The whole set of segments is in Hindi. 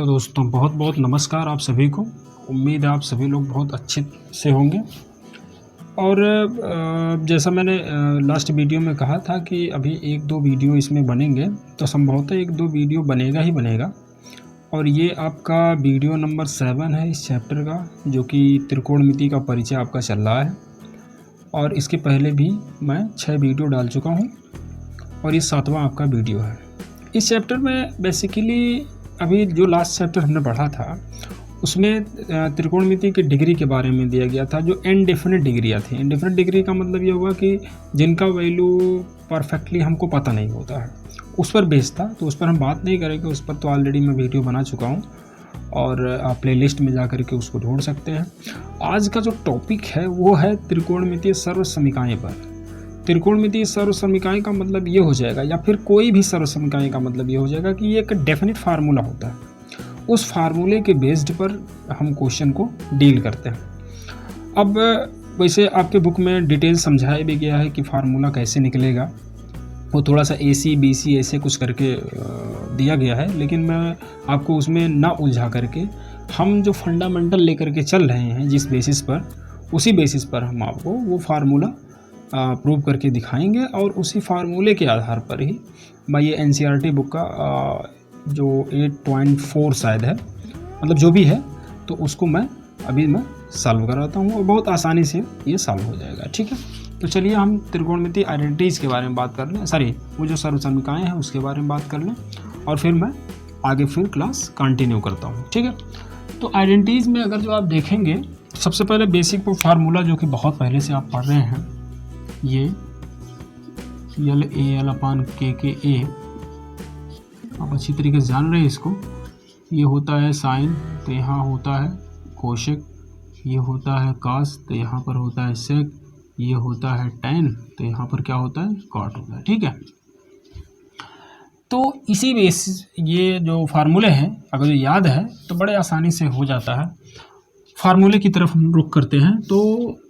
हेलो दोस्तों, बहुत बहुत नमस्कार आप सभी को। उम्मीद है आप सभी लोग बहुत अच्छे से होंगे। और जैसा मैंने लास्ट वीडियो में कहा था कि अभी 1-2 वीडियो इसमें बनेंगे, तो संभवतः 1-2 वीडियो बनेगा ही बनेगा। और ये आपका वीडियो नंबर 7 है इस चैप्टर का, जो कि त्रिकोणमिति का परिचय आपका चल रहा है। और इसके पहले भी मैं 6 वीडियो डाल चुका हूँ और ये 7वां आपका वीडियो है। इस चैप्टर में बेसिकली अभी जो लास्ट चैप्टर हमने पढ़ा था उसमें त्रिकोणमिति की डिग्री के बारे में दिया गया था, जो इनडेफिनिट डिग्रियाँ थी। इनडेफिनिट डिग्री का मतलब ये हुआ कि जिनका वैल्यू परफेक्टली हमको पता नहीं होता है, उस पर बेस था। तो उस पर हम बात नहीं करेंगे, उस पर तो ऑलरेडी मैं वीडियो बना चुका हूँ और आप प्लेलिस्ट में जा करके उसको ढूंढ सकते हैं। आज का जो टॉपिक है वो है त्रिकोणमितीय सर्वसमीकाएँ पर। त्रिकोणमितीय सर्वसमीकाएँ का मतलब ये हो जाएगा, या फिर कोई भी सर्वसमीकाएँ का मतलब ये हो जाएगा कि ये एक डेफिनेट फार्मूला होता है। उस फार्मूले के बेस्ड पर हम क्वेश्चन को डील करते हैं। अब वैसे आपके बुक में डिटेल समझाया भी गया है कि फार्मूला कैसे निकलेगा, वो थोड़ा सा AC BC ऐसे कुछ करके दिया गया है, लेकिन मैं आपको उसमें ना उलझा करके हम जो फंडामेंटल लेकर के चल रहे हैं जिस बेसिस पर, उसी बेसिस पर हम आपको वो फार्मूला प्रूव करके दिखाएंगे। और उसी फार्मूले के आधार पर ही मैं ये NCERT बुक का जो 8.4 शायद है, मतलब जो भी है, तो उसको मैं सॉल्व कराता हूँ और बहुत आसानी से ये सॉल्व हो जाएगा। ठीक है, तो चलिए हम त्रिकोणमितीय आइडेंटिटीज़ के बारे में बात कर लें, वो जो सर्वसमीकाएँ हैं उसके बारे में बात कर लें, और फिर मैं आगे क्लास कंटिन्यू करता हूँ। ठीक है, तो आइडेंटिटीज़ में अगर जो आप देखेंगे, सबसे पहले बेसिक वो फार्मूला जो कि बहुत पहले से आप पढ़ रहे हैं, ये LAL/KKA आप अच्छी तरीके से जान रहे हैं इसको। ये होता है साइन, तो यहाँ होता है कोशेक। ये होता है कास, तो यहाँ पर होता है सेक। ये होता है टैन, तो यहाँ पर क्या होता है, कॉट होता है। ठीक है, तो इसी बेसिस ये जो फार्मूले हैं अगर जो याद है तो बड़े आसानी से हो जाता है। फार्मूले की तरफ हम रुख करते हैं तो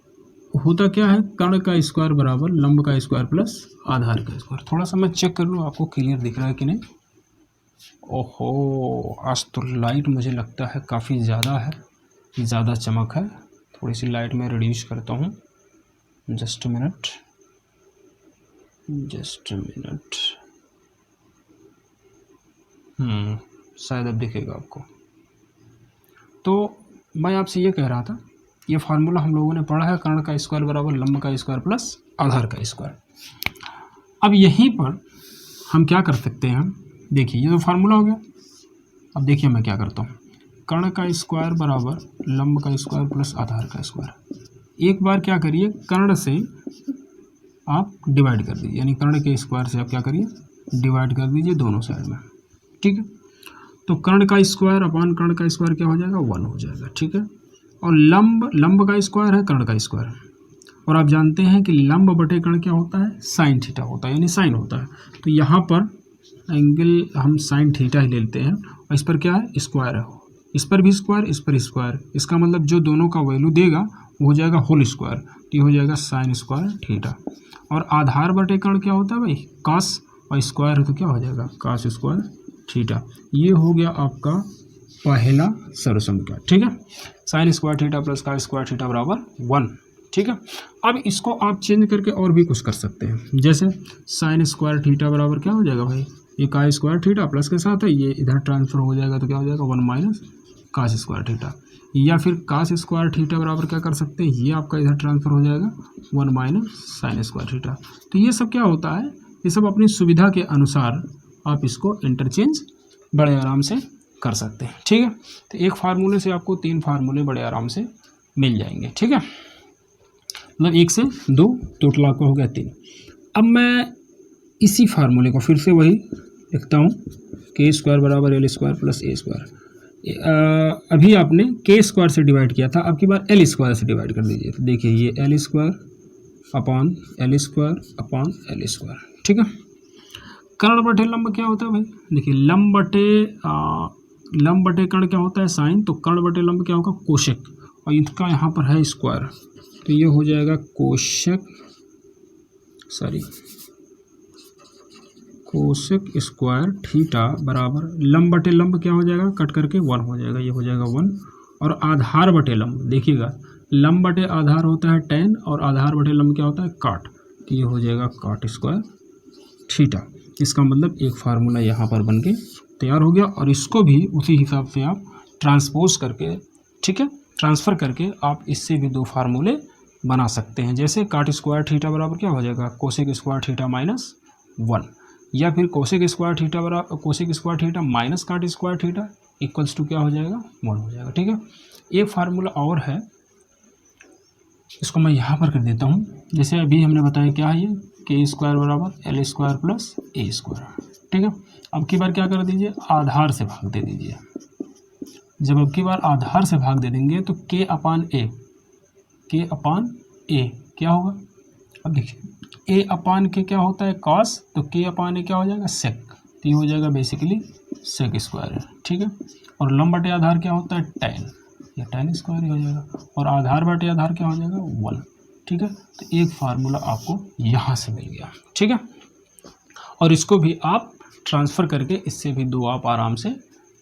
होता क्या है, कर्ण का स्क्वायर बराबर लंब का स्क्वायर प्लस आधार का स्क्वायर। थोड़ा सा मैं चेक कर लूँ आपको क्लियर दिख रहा है कि नहीं। ओहो, आज तो लाइट मुझे लगता है काफ़ी ज़्यादा चमक है। थोड़ी सी लाइट में रिड्यूस करता हूँ। Just a minute. शायद अब दिखेगा आपको। तो मैं आपसे ये कह रहा था, ये फार्मूला हम लोगों ने पढ़ा है, कर्ण का स्क्वायर बराबर लंब का स्क्वायर प्लस आधार का स्क्वायर। अब यहीं पर हम क्या कर सकते हैं, देखिए ये तो फार्मूला हो गया। अब देखिए मैं क्या करता हूँ, कर्ण का स्क्वायर बराबर लंब का स्क्वायर प्लस आधार का स्क्वायर। एक बार क्या करिए, कर्ण से आप डिवाइड कर दीजिए, यानी कर्ण के स्क्वायर से आप क्या करिए, डिवाइड कर दीजिए दोनों साइड में। ठीक है, तो कर्ण का स्क्वायर अपॉन कर्ण का स्क्वायर क्या हो जाएगा, 1 हो जाएगा। ठीक है, और लंब का स्क्वायर है कर्ण का स्क्वायर, और आप जानते हैं कि लंब बटे कर्ण क्या होता है, साइन थीटा होता है, यानी साइन होता है। तो यहाँ पर एंगल हम साइन थीटा ही लेते हैं, और इस पर क्या है, स्क्वायर है, इस पर भी स्क्वायर, इस पर स्क्वायर। इसका मतलब जो दोनों का वैल्यू देगा वो हो जाएगा होल स्क्वायर, तो ये हो जाएगा साइन स्क्वायर थीटा। और आधार बटे कर्ण क्या होता है भाई, कास, और स्क्वायर है तो क्या हो जाएगा, कास स्क्वायर थीटा। ये हो गया आपका पहला सर्वसमीकरण। ठीक है, साइन स्क्वायर थीटा प्लस का स्क्वायर थीटा बराबर 1। ठीक है, अब इसको आप चेंज करके और भी कुछ कर सकते हैं, जैसे साइन स्क्वायर थीटा बराबर क्या हो जाएगा भाई, ये का स्क्वायर थीटा प्लस के साथ है, ये इधर ट्रांसफर हो जाएगा तो क्या हो जाएगा 1 माइनस कास स्क्वायर थीटा। या फिर कास स्क्वायर थीटा बराबर क्या कर सकते हैं, ये आपका इधर ट्रांसफर हो जाएगा 1 माइनस साइन स्क्वायर थीटा। तो ये सब क्या होता है, ये सब अपनी सुविधा के अनुसार आप इसको इंटरचेंज बड़े आराम से कर सकते हैं। ठीक है, तो एक फार्मूले से आपको 3 फार्मूले बड़े आराम से मिल जाएंगे। ठीक है, मतलब 1 से 2, टोटल आपका हो गया 3। अब मैं इसी फार्मूले को फिर से वही लिखता हूँ, के स्क्वायर बराबर एल स्क्वायर प्लस ए स्क्वायर। अभी आपने के स्क्वायर से डिवाइड किया था, अब की बार एल स्क्वायर से डिवाइड कर दीजिए। तो देखिए ये L square upon L square upon L square. ठीक है, कर्ण बटे लंब क्या होता है भाई, देखिए लंब बटे कर्ण क्या होता है, साइन, तो कर्ण बटे लंब क्या होगा, कोशेक, और इनका यहाँ पर है स्क्वायर, तो ये हो जाएगा कोशेक कोसेक स्क्वायर थीटा बराबर लंब बटे लंब क्या हो जाएगा, कट करके 1 हो जाएगा, ये हो जाएगा 1। और आधार बटे लंब देखिएगा, लंब बटे आधार होता है tan और आधार बटे लंब क्या होता है काट, तो ये हो जाएगा काट स्क्वायर थीटा। इसका मतलब एक फार्मूला यहाँ पर बन के तैयार हो गया। और इसको भी उसी हिसाब से आप ट्रांसपोज करके, ठीक है, ट्रांसफ़र करके आप इससे भी 2 फार्मूले बना सकते हैं। जैसे काट स्क्वायर थीटा बराबर क्या हो जाएगा, कोसेक स्क्वायर थीटा माइनस 1, या फिर कोसेक स्क्वायर थीटा बराबर cosec square theta minus cot square theta equals to क्या हो जाएगा, 1 हो जाएगा। ठीक है, एक फार्मूला और है, इसको मैं यहाँ पर कर देता हूँ। जैसे अभी हमने बताया क्या है, ये के स्क्वायर बराबर एल स्क्वायर प्लस ए स्क्वायर। ठीक है, अब की बार क्या कर दीजिए, आधार से भाग दे दीजिए। जब अब की बार आधार से भाग दे देंगे तो के अपान ए क्या होगा, अब देखिए ए अपान के क्या होता है कॉस, तो के अपान ए क्या हो जाएगा सेक, तो ये हो जाएगा बेसिकली सेक स्क्वायर। ठीक है, और लंब बटे आधार क्या होता है टैन, या टैन स्क्वायर ही हो जाएगा, और आधार बटे आधार क्या हो जाएगा 1। ठीक है, तो एक फार्मूला आपको यहाँ से मिल गया। ठीक है, और इसको भी आप ट्रांसफ़र करके इससे भी 2 आप आराम से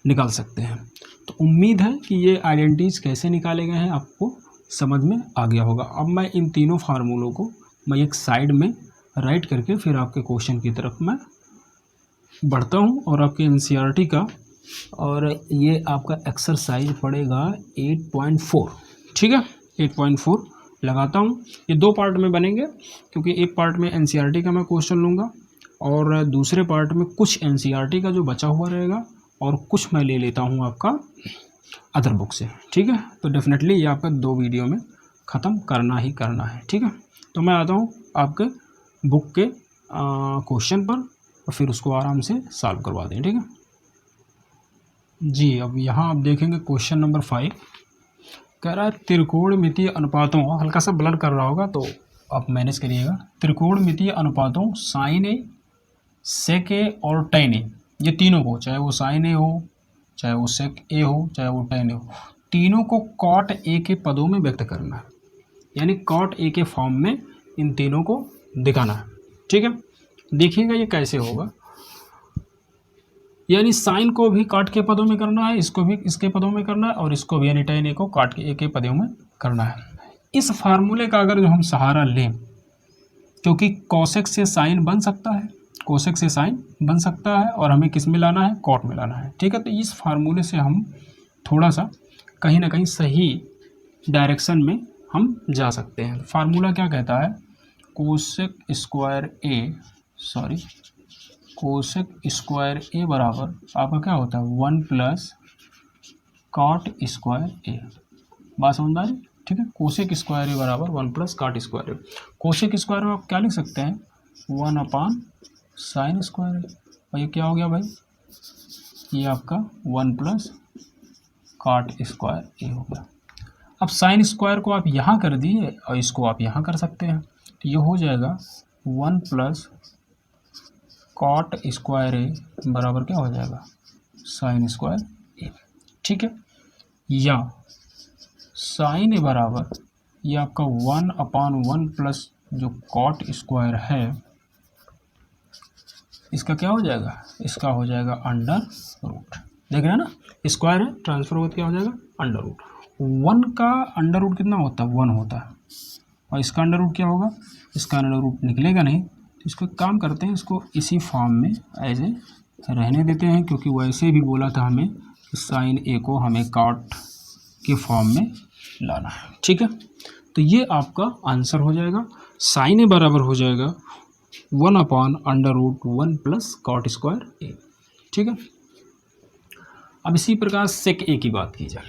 निकाल सकते हैं। तो उम्मीद है कि ये आइडेंटिटीज कैसे निकाले गए हैं आपको समझ में आ गया होगा। अब मैं इन तीनों फार्मूलों को मैं एक साइड में राइट करके फिर आपके क्वेश्चन की तरफ मैं बढ़ता हूँ, और आपके एनसीईआरटी का, और ये आपका एक्सरसाइज पड़ेगा 8.4। ठीक है, 8.4 लगाता हूँ। ये 2 पार्ट में बनेंगे, क्योंकि एक पार्ट में एनसीईआरटी का मैं क्वेश्चन लूँगा और दूसरे पार्ट में कुछ एनसीईआरटी का जो बचा हुआ रहेगा और कुछ मैं ले लेता हूँ आपका अदर बुक से। ठीक है, तो डेफिनेटली ये आपका 2 वीडियो में ख़त्म करना ही करना है। ठीक है, तो मैं आता हूँ आपके बुक के क्वेश्चन पर और फिर उसको आराम से सॉल्व करवा दें। ठीक है जी, अब यहाँ आप देखेंगे क्वेश्चन नंबर 5 कह रहा है त्रिकोणमितीय अनुपातों, हल्का सा ब्लर कर रहा होगा तो आप मैनेज करिएगा। त्रिकोणमितीय अनुपातों साइन ए, सेक ए और टैन ए, ये तीनों को, चाहे वो साइन ए हो, चाहे वो सेक ए हो, चाहे वो टैन ए हो, तीनों को कॉट ए के पदों में व्यक्त करना है, यानी कॉट ए के फॉर्म में इन तीनों को दिखाना है। ठीक है, देखिएगा ये कैसे होगा, यानी साइन को भी काट के पदों में करना है, इसको भी इसके पदों में करना है, और इसको भी यानी टैन ए को काट के ए के पदों में करना है। इस फार्मूले का अगर जो हम सहारा लें, क्योंकि कोसेक से साइन बन सकता है, कोसेक से साइन बन सकता है, और हमें किस में लाना है, कॉट में लाना है। ठीक है, तो इस फार्मूले से हम थोड़ा सा कहीं ना कहीं सही डायरेक्शन में हम जा सकते हैं। फार्मूला क्या कहता है, कोसेक स्क्वायर ए बराबर आपका क्या होता है 1 प्लस कॉट स्क्वायर ए। बात समझ आ रही? ठीक है, कोसेक स्क्वायर ए बराबर 1 प्लस कॉट स्क्वायर ए। कोसेक स्क्वायर में आप क्या लिख सकते हैं, 1 अपान साइन स्क्वायर ए, और ये क्या हो गया भाई, ये आपका 1 प्लस कॉट स्क्वायर ए हो गया। अब साइन स्क्वायर को आप यहाँ कर दिए और इसको आप यहाँ कर सकते हैं, तो ये हो जाएगा 1 प्लस कॉट स्क्वायर ए बराबर क्या हो जाएगा, साइन स्क्वायर ए। ठीक है, या साइन ए बराबर ये आपका 1 अपान 1 प्लस जो कॉट स्क्वायर है, इसका क्या हो जाएगा, इसका हो जाएगा अंडर रूट। देख रहे हैं ना, स्क्वायर है, ट्रांसफर होकर क्या हो जाएगा अंडर रूट। 1 का अंडर रूट कितना होता है, 1 होता है, और इसका अंडर रूट क्या होगा, इसका अंडर रूट निकलेगा नहीं, तो इसको काम करते हैं, इसको इसी फॉर्म में ऐसे रहने देते हैं, क्योंकि वैसे भी बोला था हमें कि साइन ए को हमें कॉट के फॉर्म में लाना है। ठीक है, तो ये आपका आंसर हो जाएगा, साइन ए बराबर हो जाएगा 1 upon under root 1 plus cot square A. ठीक है, अब इसी प्रकार सेक ए की बात की जाए,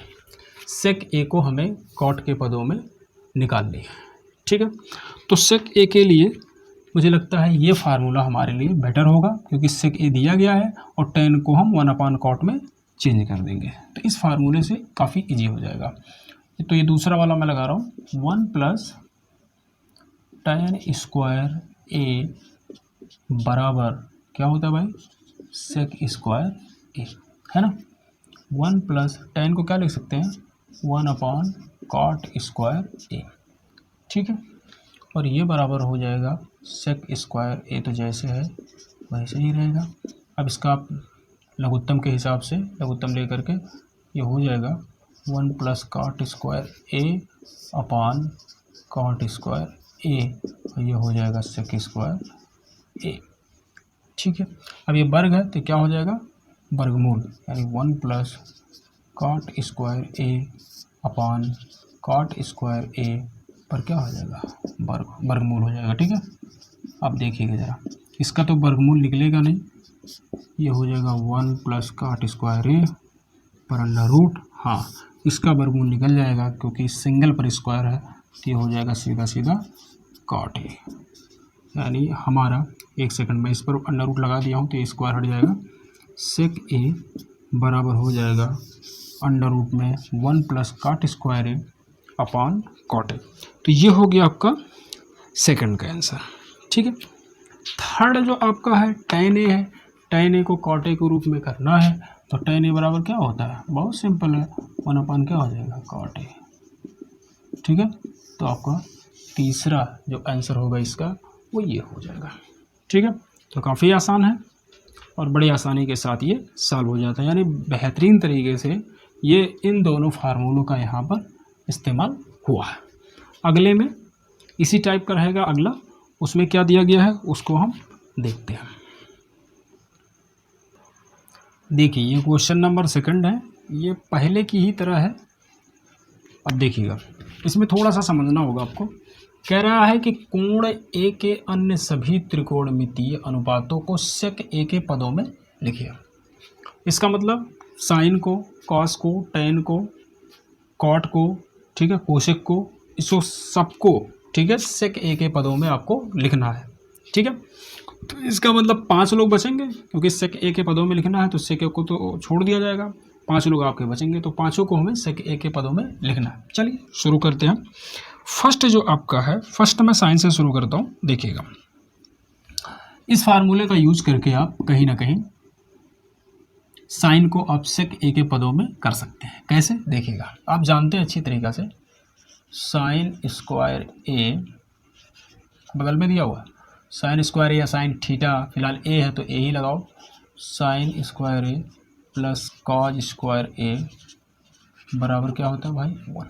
सेक ए को हमें कॉट के पदों में निकालनी है। ठीक है, तो सेक ए के लिए मुझे लगता है ये फार्मूला हमारे लिए बेटर होगा, क्योंकि सेक ए दिया गया है और टैन को हम 1 अपान कॉट में चेंज कर देंगे, तो इस फार्मूले से काफ़ी इजी हो जाएगा। तो ये दूसरा वाला मैं लगा रहा हूँ, 1 प्लस टैन स्क्वायर ए बराबर क्या होता है भाई, सेक स्क्वायर ए, है ना। 1 प्लस टैन को क्या लिख सकते हैं, 1 अपॉन कॉट स्क्वायर ए। ठीक है, और ये बराबर हो जाएगा सेक स्क्वायर ए तो जैसे है वही सही रहेगा। अब इसका आप लघुत्तम के हिसाब से लघुत्तम लेकर के ये हो जाएगा 1 प्लस कॉट स्क्वायर ए अपान कॉट स्क्वायर ए, और ये हो जाएगा सेक स्क्वायर ए। ठीक है, अब ये वर्ग है तो क्या हो जाएगा वर्गमूल, यानी 1 प्लस कॉट स्क्वायर ए अपान कॉट स्क्वायर ए पर क्या हो जाएगा वर्गमूल हो जाएगा। ठीक है, अब देखिएगा ज़रा, इसका तो वर्गमूल निकलेगा नहीं, ये हो जाएगा 1 प्लस कॉट स्क्वायर ए पर अंडर रूट, हाँ इसका वर्गमूल निकल जाएगा क्योंकि सिंगल पर स्क्वायर है, तो ये हो जाएगा सीधा सीधा कॉट ए, यानी हमारा एक सेकंड में इस पर अंडर रूट लगा दिया हूँ तो ये स्क्वायर हट जाएगा, सेक ए बराबर हो जाएगा अंडर रूट में 1 plus cot square A upon cot A. तो ये हो गया आपका सेकंड का आंसर। ठीक है, थर्ड जो आपका है tan ए है, tan ए को कॉट ए के रूप में करना है तो tan ए बराबर क्या होता है, बहुत सिंपल है, 1 अपॉन क्या हो जाएगा कॉट ए। ठीक है, तो आपका तीसरा जो आंसर होगा इसका वो ये हो जाएगा। ठीक है, तो काफ़ी आसान है और बड़ी आसानी के साथ ये सॉल्व हो जाता है, यानी बेहतरीन तरीके से ये इन दोनों फार्मूलों का यहाँ पर इस्तेमाल हुआ है। अगले में इसी टाइप का रहेगा अगला, उसमें क्या दिया गया है उसको हम देखते हैं। देखिए ये क्वेश्चन नंबर सेकंड है, ये पहले की ही तरह है। अब देखिएगा इसमें थोड़ा सा समझना होगा आपको। कह रहा है कि कोण ए के अन्य सभी त्रिकोणमितीय अनुपातों को सेक ए के पदों में लिखिए। इसका मतलब साइन को, कॉस को, टैन को, कॉट को, ठीक है, कोसेक को, इसको सबको, ठीक है, सेक ए के पदों में आपको लिखना है। ठीक है, तो इसका मतलब 5 लोग बचेंगे क्योंकि सेक ए के पदों में लिखना है, तो सेक ए को तो छोड़ दिया जाएगा, 5 लोग आपके बचेंगे, तो पाँचों को हमें सेक ए के पदों में लिखना है। चलिए शुरू करते हैं। फर्स्ट जो आपका है, फर्स्ट मैं साइन से शुरू करता हूँ। देखिएगा इस फार्मूले का यूज करके आप कहीं ना कहीं साइन को आप सेक ए के पदों में कर सकते हैं। कैसे, देखिएगा आप जानते हैं अच्छी तरीक़ा से, साइन स्क्वायर ए बगल में दिया हुआ है, साइन स्क्वायर ए या साइन थीटा, फिलहाल ए है तो ए ही लगाओ, साइन स्क्वायर ए प्लस कॉज स्क्वायर ए बराबर क्या होता है भाई 1।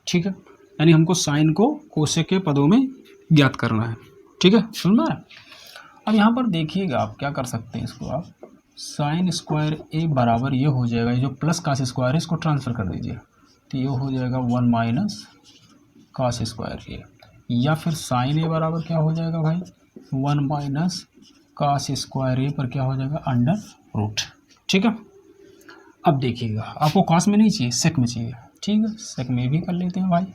ठीक है, यानी हमको साइन को कोसेक के पदों में ज्ञात करना है। ठीक है, सुन रहे हैं। अब यहाँ पर देखिएगा आप क्या कर सकते हैं, इसको आप साइन स्क्वायर ए बराबर ये हो जाएगा, ये जो प्लस कास स्क्वायर है इसको ट्रांसफ़र कर दीजिए, तो ये हो जाएगा 1 माइनस कास स्क्वायर ए, या फिर साइन ए बराबर क्या हो जाएगा भाई 1 माइनस कास स्क्वायर ए पर क्या हो जाएगा अंडर रूट। ठीक है, अब देखिएगा आपको कास में नहीं चाहिए, सेक में चाहिए। ठीक है, सेक में भी कर लेते हैं भाई।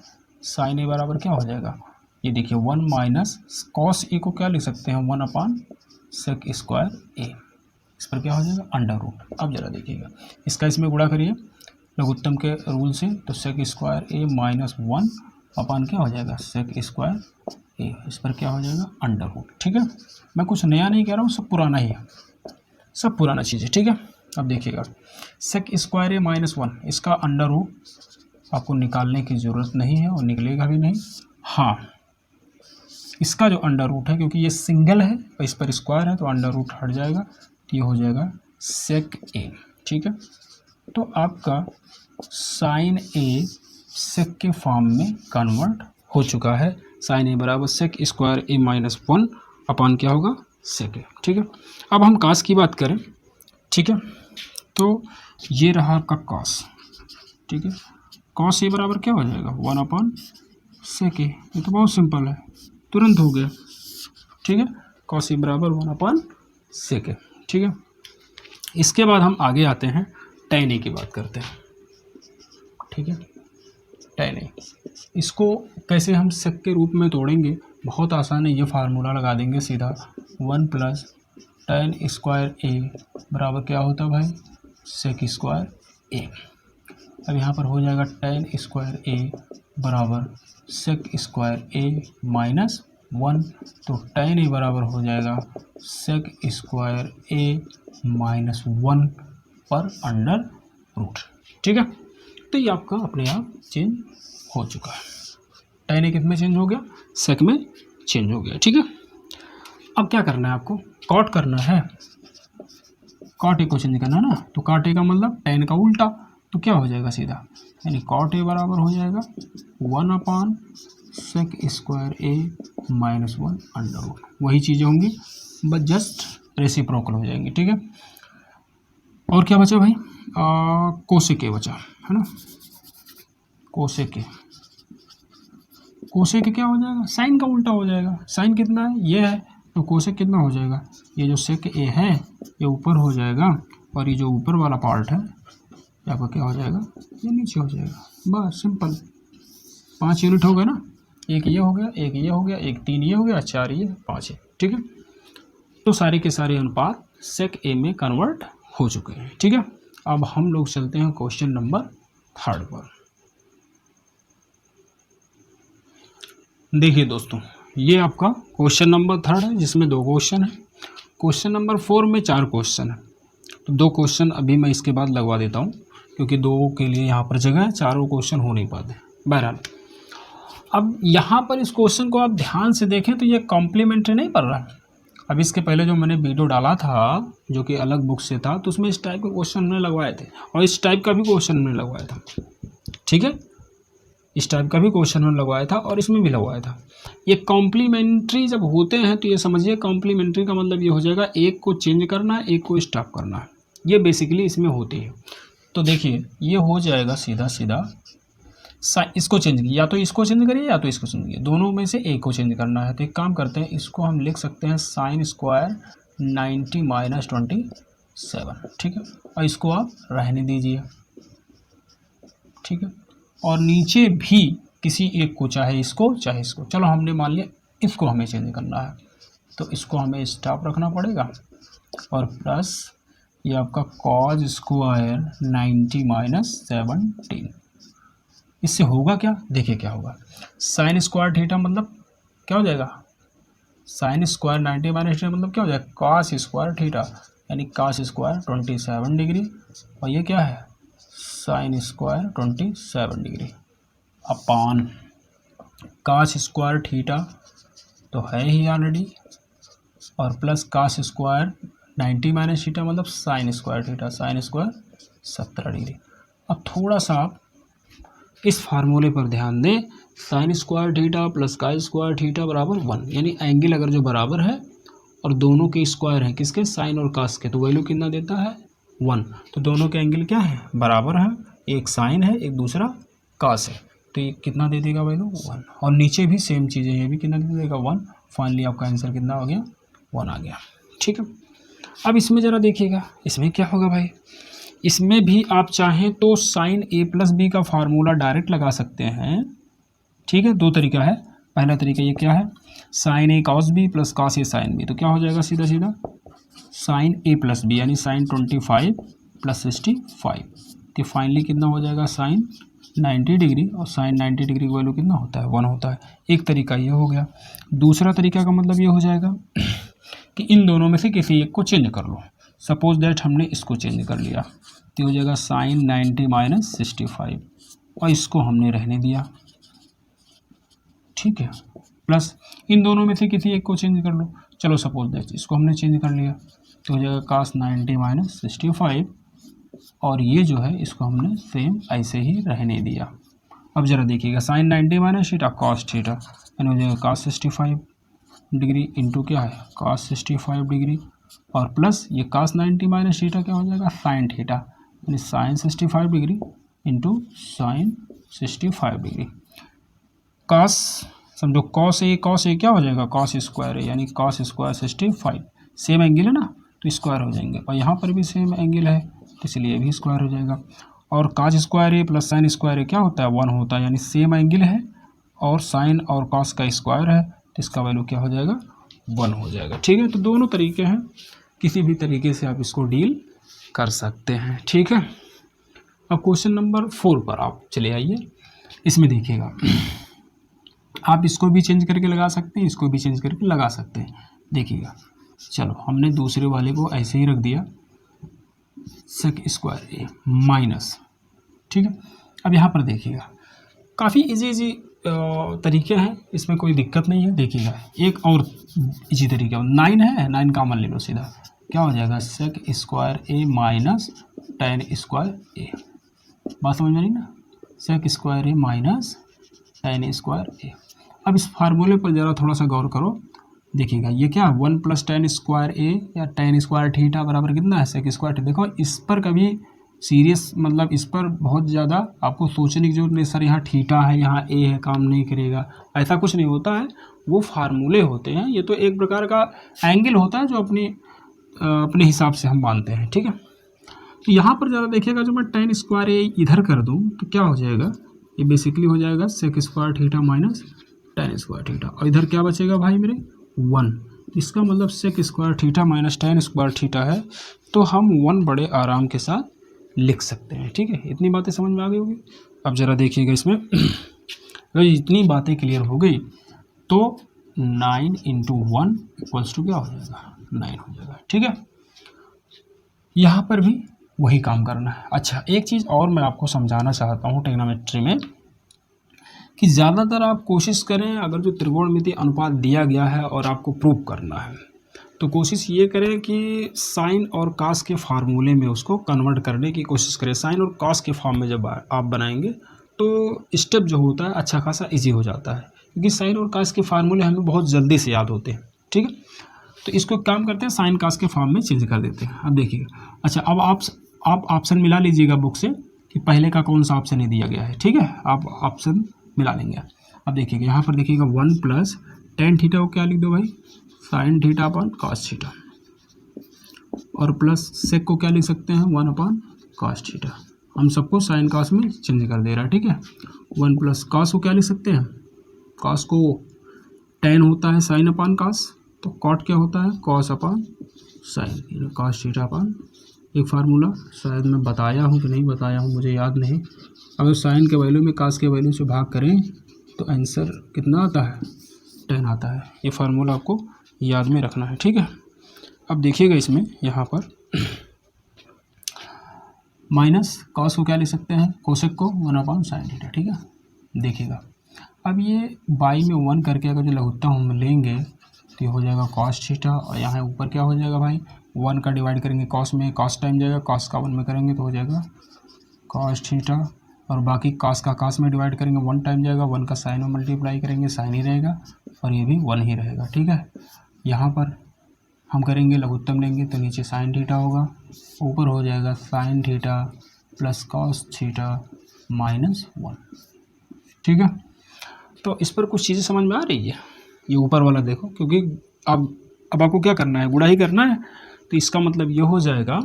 साइन ए बराबर क्या हो जाएगा, ये देखिए 1 माइनस कॉस ए को क्या लिख सकते हैं 1 अपॉन सेक स्क्वायर ए, इस पर क्या हो जाएगा अंडर रूट। अब जरा देखिएगा इसका इसमें गुणा करिए लघुत्तम के रूल से, तो सेक स्क्वायर ए माइनस 1 अपॉन क्या हो जाएगा सेक स्क्वायर ए, इस पर क्या हो जाएगा अंडर रूट। ठीक है, मैं कुछ नया नहीं कह रहा हूँ, सब पुराना ही है, सब पुराना चीज़ है। ठीक है, अब देखिएगा सेक स्क्वायर ए माइनस 1, इसका अंडर रूट आपको निकालने की ज़रूरत नहीं है और निकलेगा भी नहीं। हाँ, इसका जो अंडर रूट है, क्योंकि ये सिंगल है और इस पर स्क्वायर है तो अंडर रूट हट जाएगा, तो ये हो जाएगा सेक ए। ठीक है, तो आपका साइन ए सेक के फॉर्म में कन्वर्ट हो चुका है। साइन ए बराबर सेक स्क्वायर ए माइनस 1 अपॉन क्या होगा सेक ए। ठीक है, अब हम कास की बात करें। ठीक है, तो ये रहा आपका कॉस। ठीक है, कॉस ए बराबर क्या हो जाएगा 1 अपॉन सेक ए, ये तो बहुत सिंपल है, तुरंत हो गया। ठीक है, कॉस ए बराबर 1 अपॉन सेक ए। ठीक है, इसके बाद हम आगे आते हैं, टैन ए की बात करते हैं। ठीक है, टैन ए, इसको कैसे हम सेक के रूप में तोड़ेंगे, बहुत आसान है, ये फार्मूला लगा देंगे सीधा, 1 प्लस टैन स्क्वायर ए बराबर क्या होता है भाई सेक स्क्वायर ए। अब यहाँ पर हो जाएगा टैन स्क्वायर ए बराबर सेक स्क्वायर ए माइनस 1, तो टैन ए बराबर हो जाएगा सेक स्क्वायर ए माइनस 1 पर अंडर रूट। ठीक है, तो ये आपका अपने आप चेंज हो चुका है। टैन ए कितने चेंज हो गया, सेक में चेंज हो गया। ठीक है, अब क्या करना है आपको, कॉट करना है, कॉट ए को चेंज करना है ना, तो कॉट ए का मतलब टेन का उल्टा, तो क्या हो जाएगा सीधा, यानी कॉट ए बराबर हो जाएगा 1/sec² a -1 √, वही चीज़ें होंगी बस जस्ट रेसिप्रोकल हो जाएंगी। ठीक है, और क्या बचा भाई, कोसेक ए बचा है ना, कोसेक ए क्या हो जाएगा, साइन का उल्टा हो जाएगा, साइन कितना है ये है, तो कोसेक कितना हो जाएगा, ये जो सेक ए है ये ऊपर हो जाएगा और ये जो ऊपर वाला पार्ट है यहाँ पर क्या हो जाएगा, ये नीचे हो जाएगा, बस सिंपल। 5 यूनिट हो गए ना, एक ये हो गया, एक ये हो गया, एक 3 ये हो गया, 4 ये, 5 है। ठीक है, तो सारे के सारे अनुपात सेक ए में कन्वर्ट हो चुके हैं। ठीक है, अब हम लोग चलते हैं क्वेश्चन नंबर 3 पर। देखिए दोस्तों, ये आपका क्वेश्चन नंबर 3 है जिसमें 2 क्वेश्चन है। क्वेश्चन नंबर 4 में 4 क्वेश्चन है, तो 2 क्वेश्चन अभी मैं इसके बाद लगवा देता हूँ क्योंकि 2 के लिए यहाँ पर जगह है, चारों क्वेश्चन हो नहीं पाते। बहरहाल अब यहाँ पर इस क्वेश्चन को आप ध्यान से देखें तो ये कॉम्प्लीमेंट्री नहीं पढ़ रहा। अब इसके पहले जो मैंने वीडियो डाला था जो कि अलग बुक से था, तो उसमें इस टाइप के क्वेश्चन हमने लगवाए थे और इस टाइप का भी क्वेश्चन हमने लगवाया था। ठीक है, इस टाइप का भी क्वेश्चन हमने लगवाया था और इसमें भी लगवाया था। ये कॉम्प्लीमेंट्री जब होते हैं तो ये समझिए, कॉम्प्लीमेंट्री का मतलब ये हो जाएगा एक को चेंज करना है, एक को स्टॉप करना है, ये बेसिकली इसमें होती है। तो देखिए ये हो जाएगा सीधा सीधा, इसको चेंज किया, या तो इसको चेंज करिए या तो इसको चेंज करिए, दोनों में से एक को चेंज करना है। तो एक काम करते हैं, इसको हम लिख सकते हैं sin² 90 - 27। ठीक है, और इसको आप रहने दीजिए। ठीक है, और नीचे भी किसी एक को, चाहे इसको चाहे इसको, चलो हमने मान लिया इसको हमें चेंज करना है, तो इसको हमें स्टॉप रखना पड़ेगा और प्लस ये आपका cos² 90 - 17। इससे होगा क्या, देखिए क्या होगा, sin² थीटा मतलब क्या हो जाएगा, sin² 90 - मतलब क्या हो जाएगा, cos² थीटा, यानी cos² 27 डिग्री, और ये क्या है sin² 27 डिग्री अपान cos² थीटा तो है ही ऑलरेडी, और प्लस cos² 90 - थीटा मतलब sin² थीटा, sin² 17 डिग्री। अब थोड़ा सा आप इस फार्मूले पर ध्यान दें, sin² theta plus cos² theta बराबर 1, यानी एंगल अगर जो बराबर है और दोनों के स्क्वायर हैं, किसके, साइन और कास के, तो वैल्यू कितना देता है 1। तो दोनों के एंगल क्या है, बराबर है, एक साइन है एक दूसरा कास है, तो ये कितना दे देगा वैल्यू 1। और नीचे भी सेम चीज़ें, ये भी कितना दे देगा 1। फाइनली आपका आंसर कितना हो गया, 1 आ गया। ठीक है, अब इसमें ज़रा देखिएगा, इसमें क्या होगा भाई, इसमें भी आप चाहें तो sin a + b का फार्मूला डायरेक्ट लगा सकते हैं। ठीक है, 2 तरीका है। पहला तरीका ये क्या है, sin a cos b + cos a sin b, तो क्या हो जाएगा सीधा सीधा sin a + b यानी sin 25 + 65, तो फाइनली कितना हो जाएगा sin 90 डिग्री, और sin 90 डिग्री का वैल्यू कितना होता है 1 होता है। एक तरीका ये हो गया। दूसरा तरीका का मतलब ये हो जाएगा कि इन दोनों में से किसी एक को चेंज कर लो। सपोज दैट हमने इसको चेंज कर लिया तो हो जाएगा sin 90 - 65, और इसको हमने रहने दिया। ठीक है, प्लस इन दोनों में से किसी एक को चेंज कर लो। चलो सपोज दैट इसको हमने चेंज कर लिया तो हो जाएगा cos 90 - 65, और ये जो है इसको हमने सेम ऐसे ही रहने दिया। अब ज़रा देखिएगा sin 90 - थीटा cos थीटा, यानी हो जाएगा cos 65 डिग्री इंटू क्या है cos 65 डिग्री, और प्लस ये cos 90 - थीटा क्या हो जाएगा sin थीटा, यानी sin 65 degree into sin 65 degree. cos समझो cos a क्या हो जाएगा cos² a, यानी cos² 65, सेम एंगल है ना तो स्क्वायर हो जाएंगे, और यहाँ पर भी सेम एंगल है तो इसलिए भी स्क्वायर हो जाएगा। और cos² a + sin² a क्या होता है 1 होता है, यानी सेम एंगल है और साइन और cos का स्क्वायर है, तो इसका वैल्यू क्या हो जाएगा 1 हो जाएगा। ठीक है, तो दोनों तरीके हैं, किसी भी तरीके से आप इसको डील कर सकते हैं। ठीक है, अब क्वेश्चन नंबर 4 पर आप चले आइए। इसमें देखिएगा आप इसको भी चेंज करके लगा सकते हैं, इसको भी चेंज करके लगा सकते हैं। देखिएगा, चलो हमने दूसरे वाले को ऐसे ही रख दिया sec² a माइनस। ठीक है, अब यहाँ पर देखिएगा काफ़ी इजी तरीके हैं, इसमें कोई दिक्कत नहीं है। देखिएगा एक और इसी तरीका 9 है, 9 कॉमन ले लो सीधा, क्या हो जाएगा सेक स्क्वायर ए माइनस टेन स्क्वायर ए। बात समझ में आई ना, सेक स्क्वायर ए माइनस टेन स्क्वायर ए। अब इस फार्मूले पर ज़रा थोड़ा सा गौर करो। देखिएगा ये क्या 1 + tan स्क्वायर ए या tan स्क्वायर थीटा बराबर कितना है सेक स्क्वायर थीटा। देखो इस पर कभी सीरियस मतलब इस पर बहुत ज़्यादा आपको सोचने की जरूरत नहीं, सर यहाँ थीटा है यहाँ ए है काम नहीं करेगा, ऐसा कुछ नहीं होता है। वो फार्मूले होते हैं, ये तो एक प्रकार का एंगल होता है जो अपने हिसाब से हम मानते हैं, ठीक है। तो यहाँ पर ज़रा देखिएगा, जो मैं tan स्क्वायर ए इधर कर दूँ तो क्या हो जाएगा, ये बेसिकली हो जाएगा sec square theta minus tan square theta, और इधर क्या बचेगा भाई मेरे 1। इसका मतलब sec square theta minus tan square theta है, तो हम 1 बड़े आराम के साथ लिख सकते हैं, ठीक है। इतनी बातें समझ में आ गई होगी। अब ज़रा देखिएगा इसमें अगर इतनी बातें क्लियर हो गई तो 9 × 1 = क्या हो जाएगा 9 हो जाएगा, ठीक है। यहाँ पर भी वही काम करना है। अच्छा एक चीज़ और मैं आपको समझाना चाहता हूँ ट्रिग्नोमेट्री में, कि ज़्यादातर आप कोशिश करें, अगर जो त्रिकोणमितीय अनुपात दिया गया है और आपको प्रूव करना है तो कोशिश ये करें कि साइन और कास के फार्मूले में उसको कन्वर्ट करने की कोशिश करें। साइन और कास के फॉर्म में जब आप बनाएंगे तो स्टेप जो होता है अच्छा खासा इजी हो जाता है, क्योंकि साइन और कास के फार्मूले हमें बहुत जल्दी से याद होते हैं, ठीक है। तो इसको काम करते हैं साइन कास के फॉर्म में चेंज कर देते हैं। अब देखिएगा, अच्छा अब आप ऑप्शन मिला लीजिएगा बुक से कि पहले का कौन सा ऑप्शन ही दिया गया है, ठीक है। आप ऑप्शन मिला लेंगे। अब देखिएगा यहाँ पर देखिएगा 1 + tan थीटा को क्या लिख दो भाई sine theta upon cos theta, और प्लस सेक को क्या लिख सकते हैं 1 अपॉन कॉस थीटा। हम सबको साइन कॉस में चेंज कर दे रहा है, ठीक है। 1 + कॉस को क्या लिख सकते हैं, कॉस को tan होता है साइन अपॉन कॉस, तो कॉट क्या होता है cos upon sine, cos theta upon एक फार्मूला शायद मैं बताया हूँ कि नहीं बताया हूँ मुझे याद नहीं। अगर साइन के वैल्यू में कास के वैल्यू से भाग करें तो आंसर कितना आता है 10 आता है। ये फार्मूला आपको याद में रखना है, ठीक है। अब देखिएगा इसमें यहाँ पर माइनस कॉस को क्या लिख सकते हैं कोसेक को 1 अपॉन साइन थीटा, ठीक है। देखिएगा अब ये बाई में 1 करके अगर जो लघुत्तम हम लेंगे तो ये हो जाएगा कॉस थीटा, और यहाँ ऊपर क्या हो जाएगा भाई 1 का डिवाइड करेंगे कॉस में, कॉस टाइम जाएगा, कॉस का 1 में करेंगे तो हो जाएगा कॉस थीटा, और बाकी कॉस का कॉस में डिवाइड करेंगे 1 टाइम जाएगा, 1 का साइन में मल्टीप्लाई करेंगे साइन ही रहेगा, और ये भी 1 ही रहेगा, ठीक है। यहाँ पर हम करेंगे लघुत्तम लेंगे तो नीचे साइन थीटा होगा, ऊपर हो जाएगा sine theta plus cos theta minus 1, ठीक है। तो इस पर कुछ चीज़ें समझ में आ रही है। ये ऊपर वाला देखो, क्योंकि अब आपको क्या करना है गुणा ही करना है, तो इसका मतलब ये हो जाएगा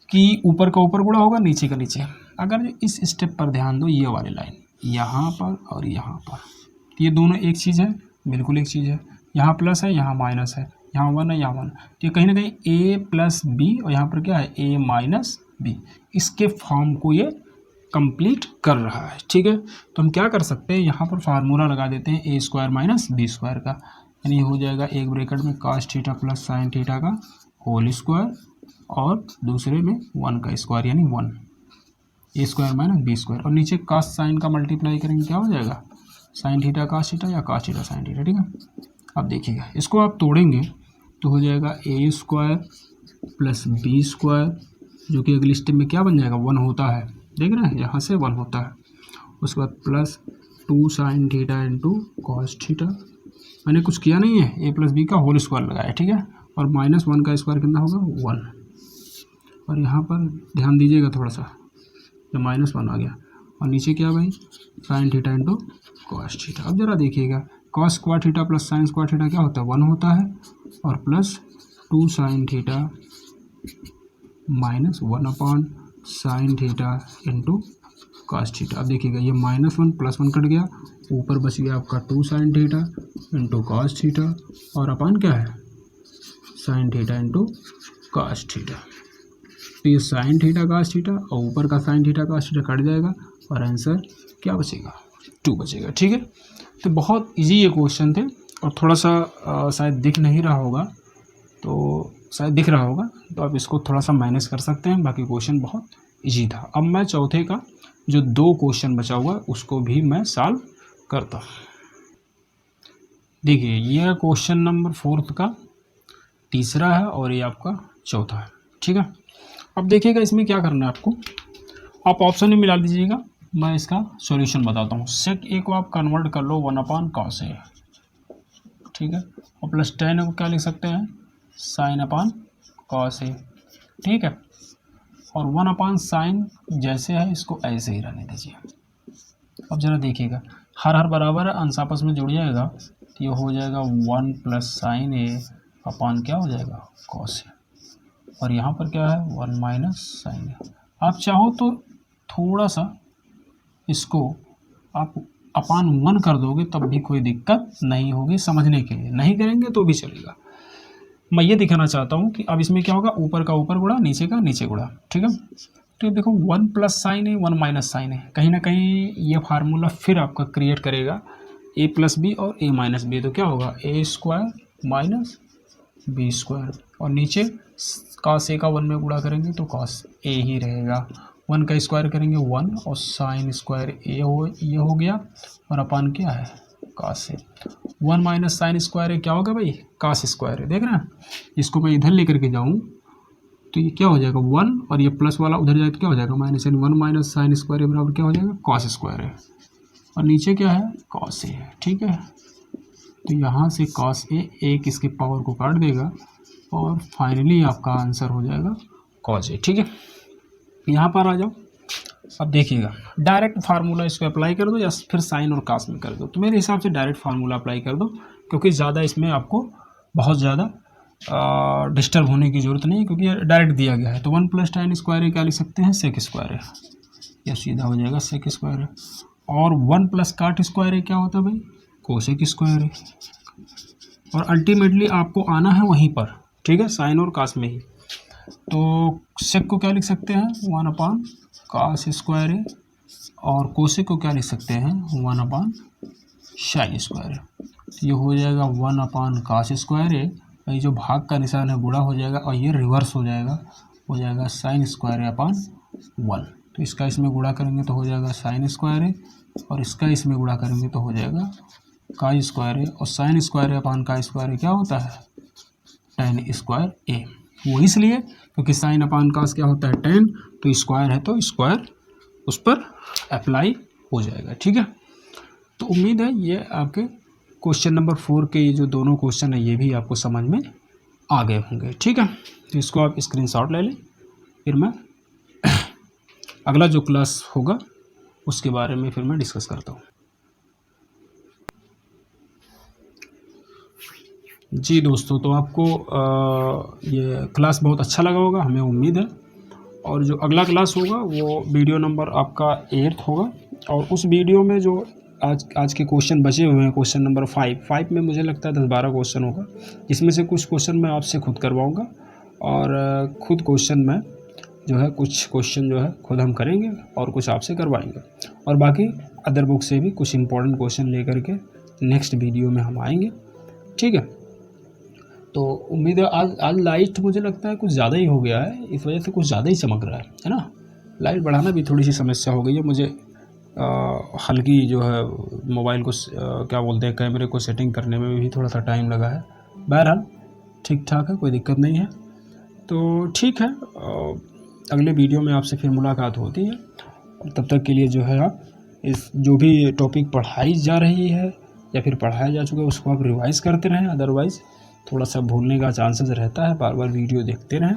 कि ऊपर का ऊपर गुणा होगा नीचे का नीचे। अगर इस स्टेप पर ध्यान दो, ये वाली लाइन यहाँ पर और यहाँ पर, तो ये दोनों एक चीज़ है, बिल्कुल एक चीज़ है। यहाँ प्लस है यहाँ माइनस है, यहाँ 1 है यहाँ 1, तो ये कहीं ना कहीं a + b और यहाँ पर क्या है a - b, इसके फॉर्म को ये कंप्लीट कर रहा है, ठीक है। तो हम क्या कर सकते हैं यहाँ पर फार्मूला लगा देते हैं a² - b² का, यानी हो जाएगा एक ब्रैकेट में cos theta plus sine theta का होल स्क्वायर, और दूसरे में 1 का स्क्वायर यानी 1 a² - b², और नीचे cos साइन का मल्टीप्लाई करेंगे क्या हो जाएगा साइन थीटा cos थीटा या cos थीटा साइन थीटा, ठीक है। अब देखिएगा इसको आप तोड़ेंगे तो हो जाएगा a² + b², जो कि अगली स्टेप में क्या बन जाएगा 1 होता है, देख रहे हैं यहाँ से 1 होता है। उसके बाद plus 2 sine theta × cos theta, मैंने कुछ किया नहीं है, a + b का होल स्क्वायर लगाया, ठीक है, और -1 का स्क्वायर कितना होगा 1, और यहाँ पर ध्यान दीजिएगा थोड़ा सा, तो -1 आ गया, और नीचे क्या भाई साइन थीटा × cos थीटा। अब ज़रा देखिएगा cos square theta plus sine square theta क्या होता है 1 होता है, और plus 2 sine theta -1 upon sine theta × cos theta. अब देखिएगा ये -1 + 1 कट गया, ऊपर बच गया आपका 2 साइन थीटा × cos थीटा, और अपॉन क्या है साइन थीटा × cos थीटा। तो ये साइन थीटा cos थीटा और ऊपर का sine theta cos theta cut जाएगा, और आंसर क्या बचेगा 2 बचेगा, ठीक है। तो बहुत इजी ये क्वेश्चन थे, और थोड़ा सा शायद दिख नहीं रहा होगा, तो शायद दिख रहा होगा तो आप इसको थोड़ा सा मैनेज कर सकते हैं, बाकी क्वेश्चन बहुत इजी था। अब मैं चौथे का जो 2 क्वेश्चन बचा हुआ उसको भी मैं सॉल्व करता हूँ। देखिए यह क्वेश्चन नंबर 4 का तीसरा है और ये आपका चौथा है, ठीक है। अब देखिएगा इसमें क्या करना है आपको, आप ऑप्शन में मिला दीजिएगा, मैं इसका सॉल्यूशन बताता हूँ। सेक ए को आप कन्वर्ट कर लो 1/cos ए, ठीक है, और प्लस tan को क्या लिख सकते हैं, sin/cos ए, ठीक है। और 1/sin जैसे है इसको ऐसे ही रहने दीजिए। अब जरा देखिएगा, हर बराबर है, अंश आपस में जुड़ जाएगा, तो ये हो जाएगा 1 + sin ए अपान क्या हो जाएगा, cos ए। और यहाँ पर क्या है, 1 - sin ए। आप चाहो तो थोड़ा सा इसको आप अपान 1 कर दोगे तब भी कोई दिक्कत नहीं होगी, समझने के लिए। नहीं करेंगे तो भी चलेगा। मैं ये दिखाना चाहता हूँ कि अब इसमें क्या होगा, ऊपर का ऊपर गुणा, नीचे का नीचे गुणा, ठीक है। तो देखो 1 + sin ए 1 - sin ए, कहीं ना कहीं ये फार्मूला फिर आपका क्रिएट करेगा a + b और a - b, तो क्या होगा a² - b², और नीचे cos a का 1 में गुणा करेंगे तो cos a ही रहेगा। 1 का स्क्वायर करेंगे 1 और sin² a ये हो गया, और अपान क्या है, cos a। 1 - sin² ए क्या होगा भाई, cos²। देख रहे हैं, इसको मैं इधर लेकर के जाऊँ तो ये क्या हो जाएगा 1, और ये प्लस वाला उधर जाए तो क्या हो जाएगा माइनस, यानी 1 - sin² ए बराबर क्या हो जाएगा, cos² है। और नीचे क्या है, cos a है, ठीक है। तो यहाँ से cos a एक इसके पावर को काट देगा, और फाइनली आपका आंसर हो जाएगा cos a, ठीक है। यहाँ पर आ जाओ। अब देखिएगा, डायरेक्ट फार्मूला इसको अप्लाई कर दो या फिर साइन और कास में कर दो, तो मेरे हिसाब से डायरेक्ट फार्मूला अप्लाई कर दो, क्योंकि ज़्यादा इसमें आपको बहुत ज़्यादा डिस्टर्ब होने की ज़रूरत नहीं है, क्योंकि डायरेक्ट दिया गया है। तो 1 + tan² ए क्या लिख सकते हैं, sec² है, यह सीधा हो जाएगा sec² है। और 1 + cot² ए क्या होता है भाई, cosec² है। और अल्टीमेटली आपको आना है वहीं पर, ठीक है, साइन और कास में ही। तो सेक को क्या लिख सकते हैं, 1/cos² ए, और कोसेक को क्या लिख सकते हैं, 1/sin²। ये हो जाएगा 1/cos² ए, ये जो भाग का निशान है गुणा हो जाएगा, और ये रिवर्स हो जाएगा sin² ए/1। तो इसका इसमें गुणा करेंगे तो हो जाएगा sin² ए, और इसका इसमें गुणा करेंगे तो हो जाएगा cos² ए। और sin² ए/cos² क्या होता है, tan² ए। वो इसलिए क्योंकि sin/cos क्या होता है, tan, तो स्क्वायर है तो स्क्वायर उस पर अप्लाई हो जाएगा, ठीक है। तो उम्मीद है ये आपके क्वेश्चन नंबर 4 के ये जो दोनों क्वेश्चन है ये भी आपको समझ में आ गए होंगे, ठीक है। तो इसको आप स्क्रीनशॉट ले लें, फिर मैं अगला जो क्लास होगा उसके बारे में फिर मैं डिस्कस करता हूँ। जी दोस्तों, तो आपको ये क्लास बहुत अच्छा लगा होगा, हमें उम्मीद है। और जो अगला क्लास होगा वो वीडियो नंबर आपका 8 होगा, और उस वीडियो में जो आज के क्वेश्चन बचे हुए हैं, क्वेश्चन नंबर 5 में मुझे लगता है 10-12 क्वेश्चन होगा, जिसमें से कुछ क्वेश्चन मैं आपसे खुद करवाऊँगा, और खुद क्वेश्चन में जो है कुछ क्वेश्चन जो है खुद हम करेंगे और कुछ आपसे करवाएंगे, और बाकी अदर बुक से भी कुछ इंपॉर्टेंट क्वेश्चन लेकर के नेक्स्ट वीडियो में हम आएंगे, ठीक है। तो उम्मीद है आज लाइट मुझे लगता है कुछ ज़्यादा ही हो गया है, इस वजह से कुछ ज़्यादा ही चमक रहा है ना। लाइट बढ़ाना भी थोड़ी सी समस्या हो गई है मुझे, हल्की जो है मोबाइल को क्या बोलते हैं, कैमरे को सेटिंग करने में भी थोड़ा सा टाइम लगा है। बहरहाल ठीक ठाक है, कोई दिक्कत नहीं है। तो ठीक है, अगले वीडियो में आपसे फिर मुलाकात होती है। तब तक के लिए जो है आप इस जो भी टॉपिक पढ़ाई जा रही है या फिर पढ़ाया जा चुका है उसको आप रिवाइज़ करते रहें, अदरवाइज़ थोड़ा सा भूलने का चांसेस रहता है, बार बार वीडियो देखते रहें,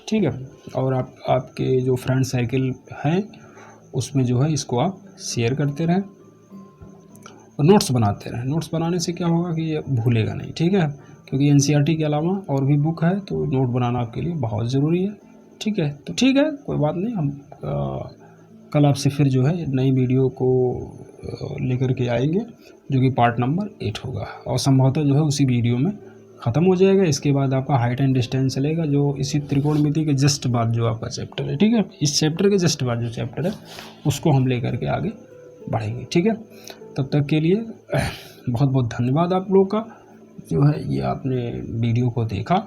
ठीक है। और आपके जो फ्रेंड सर्किल हैं उसमें जो है इसको आप शेयर करते रहें और नोट्स बनाते रहें। नोट्स बनाने से क्या होगा कि ये भूलेगा नहीं, ठीक है, क्योंकि एनसीईआरटी के अलावा और भी बुक है, तो नोट बनाना आपके लिए बहुत ज़रूरी है, ठीक है। तो ठीक है, कोई बात नहीं, हम कल आपसे फिर जो है नई वीडियो को लेकर के आएंगे, जो कि पार्ट नंबर 8 होगा, और संभवतः जो है उसी वीडियो में ख़त्म हो जाएगा। इसके बाद आपका हाइट एंड डिस्टेंस चलेगा, जो इसी त्रिकोणमिति के जस्ट बाद जो आपका चैप्टर है, ठीक है, इस चैप्टर के जस्ट बाद जो चैप्टर है उसको हम लेकर के आगे बढ़ेंगे, ठीक है। तब तक के लिए बहुत बहुत धन्यवाद आप लोगों का, जो है ये आपने वीडियो को देखा,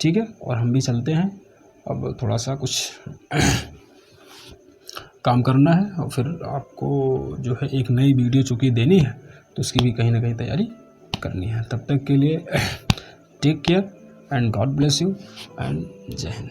ठीक है। और हम भी चलते हैं, अब थोड़ा सा कुछ काम करना है, और फिर आपको जो है एक नई वीडियो चूँकि देनी है, तो उसकी भी कहीं ना कहीं तैयारी करनी है। तब तक के लिए take care and God bless you and जय हिंद।